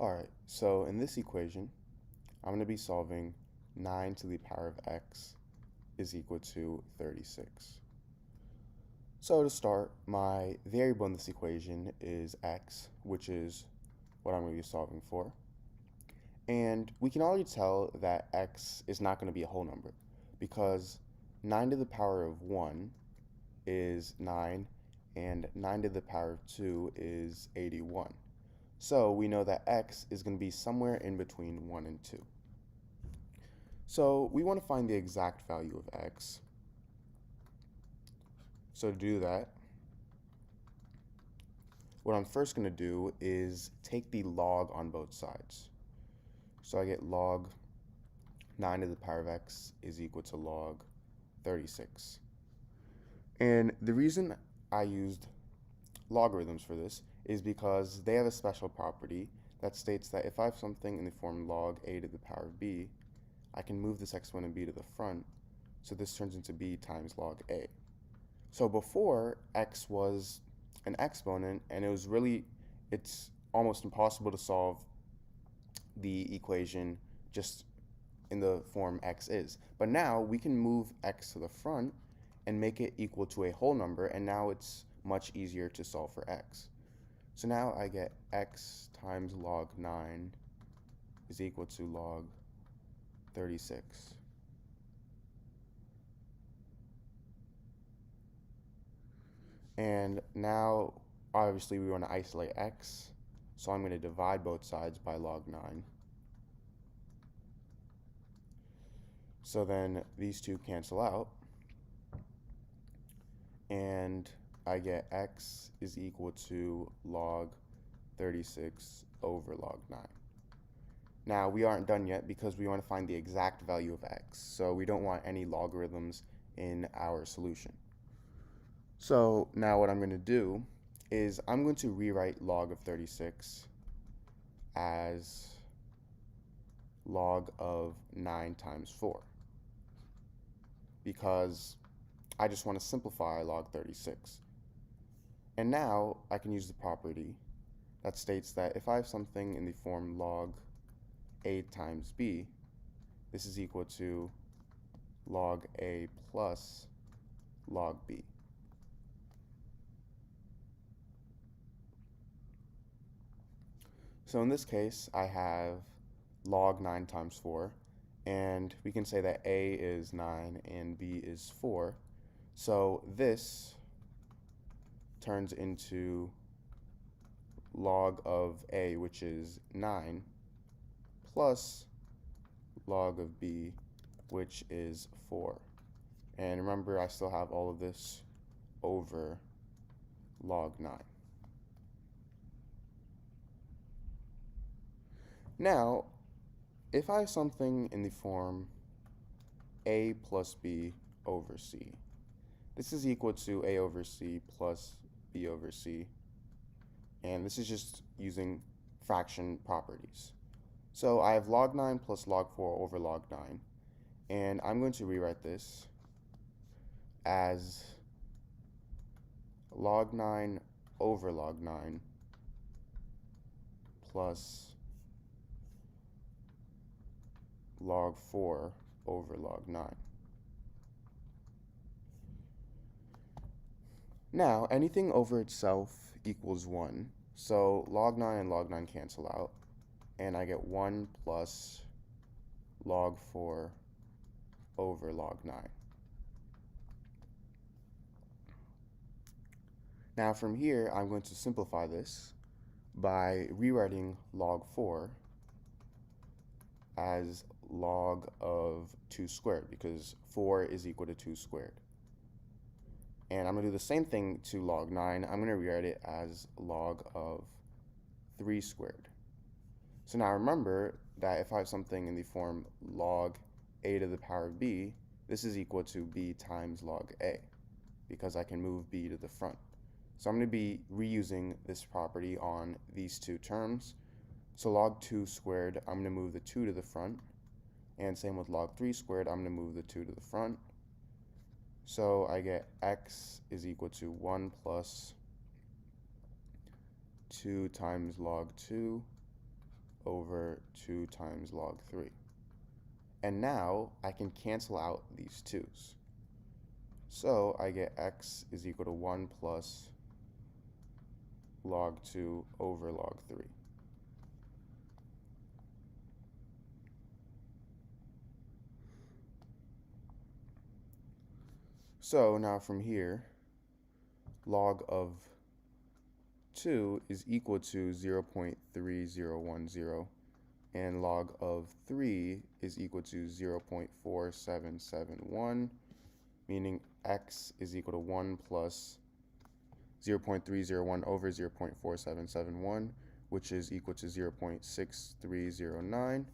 Alright, so in this equation, I'm going to be solving 9 to the power of x is equal to 36. So to start, my variable in this equation is x, which is what I'm going to be solving for. And we can already tell that x is not going to be a whole number because 9 to the power of 1 is 9 and 9 to the power of 2 is 81. So we know that x is going to be somewhere in between 1 and 2. So we want to find the exact value of x. So to do that, what I'm first going to do is take the log on both sides. So I get log 9 to the power of x is equal to log 36. And the reason I used logarithms for this is because they have a special property that states that if I have something in the form log a to the power of b, I can move this exponent b to the front, so this turns into b times log a. So before, x was an exponent, and it's almost impossible to solve the equation just in the form x is. But now we can move x to the front and make it equal to a whole number, and now it's much easier to solve for x. So now I get x times log 9 is equal to log 36. And now, obviously, we want to isolate x, so I'm going to divide both sides by log 9. So then these two cancel out, and I get x is equal to log 36 over log 9. Now, we aren't done yet because we want to find the exact value of x, so we don't want any logarithms in our solution. So now what I'm going to do is I'm going to rewrite log of 36 as log of 9 times 4 because I just want to simplify log 36. And now I can use the property that states that if I have something in the form log a times b, this is equal to log a plus log b. So in this case, I have log 9 times 4, and we can say that a is 9 and b is 4. So this turns into log of a, which is 9, plus log of b, which is 4. And remember, I still have all of this over log 9. Now, if I have something in the form a plus b over c, this is equal to a over c plus b over c, and this is just using fraction properties. So I have log 9 plus log 4 over log 9, and I'm going to rewrite this as log 9 over log 9 plus log 4 over log 9. Now, anything over itself equals 1, so log 9 and log 9 cancel out, and I get 1 plus log 4 over log 9. Now from here, I'm going to simplify this by rewriting log 4 as log of 2 squared, because 4 is equal to 2 squared. And I'm going to do the same thing to log 9. I'm going to rewrite it as log of 3 squared. So now remember that if I have something in the form log a to the power of b, this is equal to b times log a, because I can move b to the front. So I'm going to be reusing this property on these two terms. So log 2 squared, I'm going to move the 2 to the front. And same with log 3 squared, I'm going to move the 2 to the front. So I get x is equal to 1 plus 2 times log 2 over 2 times log 3. And now I can cancel out these 2's. So I get x is equal to 1 plus log 2 over log 3. So now from here, log of 2 is equal to 0.3010, and log of 3 is equal to 0.4771, meaning x is equal to 1 plus 0.301 over 0.4771, which is equal to 0.6309.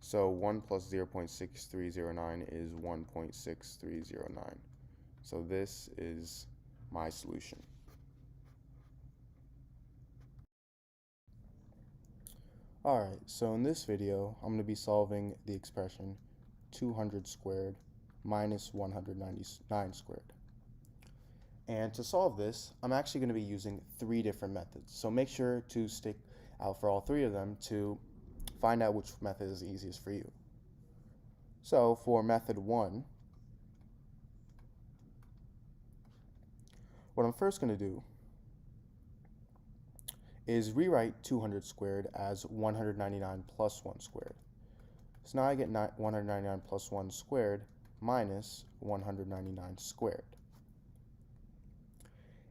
So 1 plus 0.6309 is 1.6309. So this is my solution. Alright, so in this video, I'm going to be solving the expression 200 squared minus 199 squared. And to solve this, I'm actually going to be using 3 different methods. So make sure to stick out for all 3 of them to find out which method is the easiest for you. So for method 1, what I'm first going to do is rewrite 200 squared as 199 plus 1 squared. So now I get 199 plus 1 squared minus 199 squared.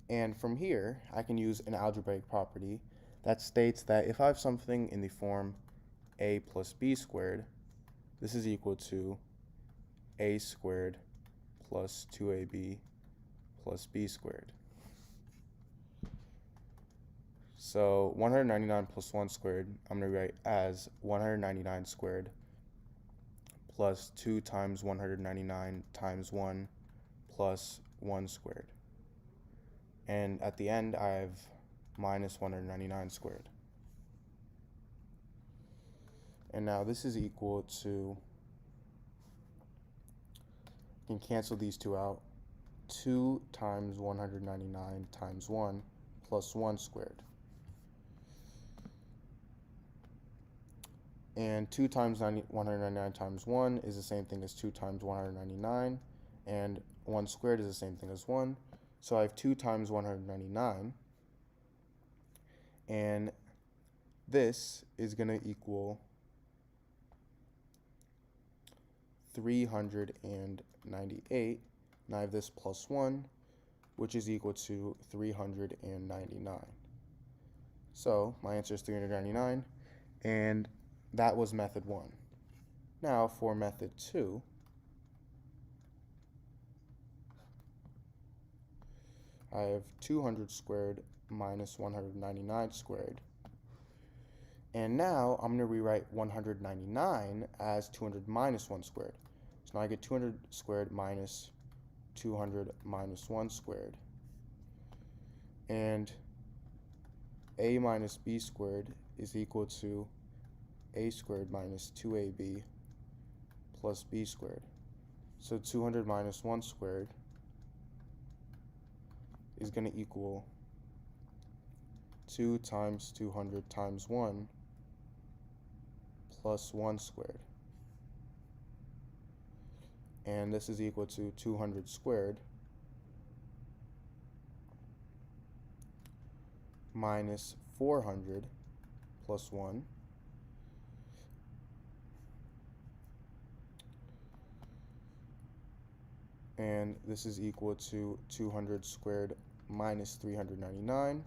And from here, I can use an algebraic property that states that if I have something in the form a plus b squared, this is equal to a squared plus 2ab plus b squared. So 199 plus 1 squared, I'm going to write as 199 squared plus 2 times 199 times 1 plus 1 squared. And at the end, I have minus 199 squared. And now this is equal to, you can cancel these 2 out, 2 times 199 times 1 plus 1 squared. And 2 times 199 times 1 is the same thing as 2 times 199, and 1 squared is the same thing as 1. So I have 2 times 199, and this is going to equal 398, and I have this plus 1, which is equal to 399. So my answer is 399, and that was method 1. Now for method 2, I have 200 squared minus 199 squared. And now I'm going to rewrite 199 as 200 minus 1 squared. So now I get 200 squared minus 200 minus 1 squared. And a minus b squared is equal to a squared minus 2ab plus b squared. So 200 minus 1 squared is going to equal 2 times 200 times 1 plus 1 squared. And this is equal to 200 squared minus 400 plus 1 and this is equal to 200 squared minus 399.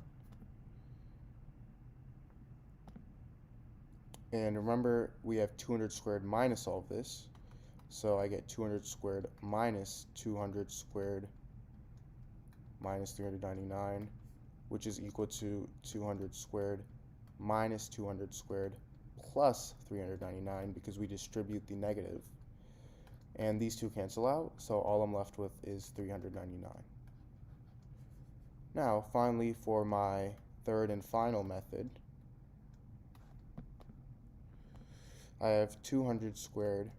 And remember, we have 200 squared minus all of this, so I get 200 squared minus 200 squared minus 399, which is equal to 200 squared minus 200 squared plus 399, because we distribute the negative. And these two cancel out, so all I'm left with is 399. Now, finally, for my third and final method, I have 200 squared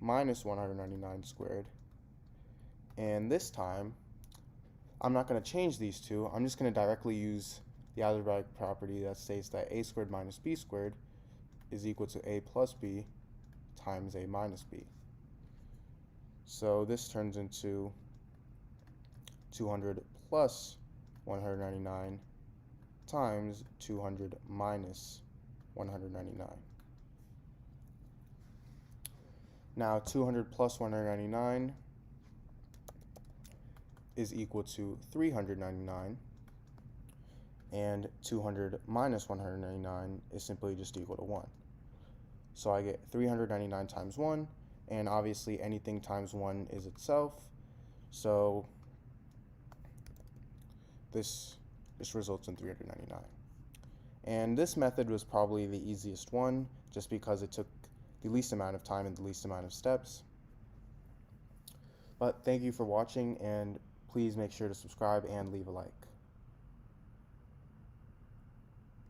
minus 199 squared. And this time, I'm not going to change these two. I'm just going to directly use the algebraic property that states that a squared minus b squared. is equal to a plus b times a minus b. So this turns into 200 plus 199 times 200 minus 199. Now 200 plus 199 is equal to 399, and 200 minus 199 is simply just equal to 1. So I get 399 times 1, and obviously anything times 1 is itself, so this results in 399. And this method was probably the easiest one, just because it took the least amount of time and the least amount of steps. But thank you for watching, and please make sure to subscribe and leave a like.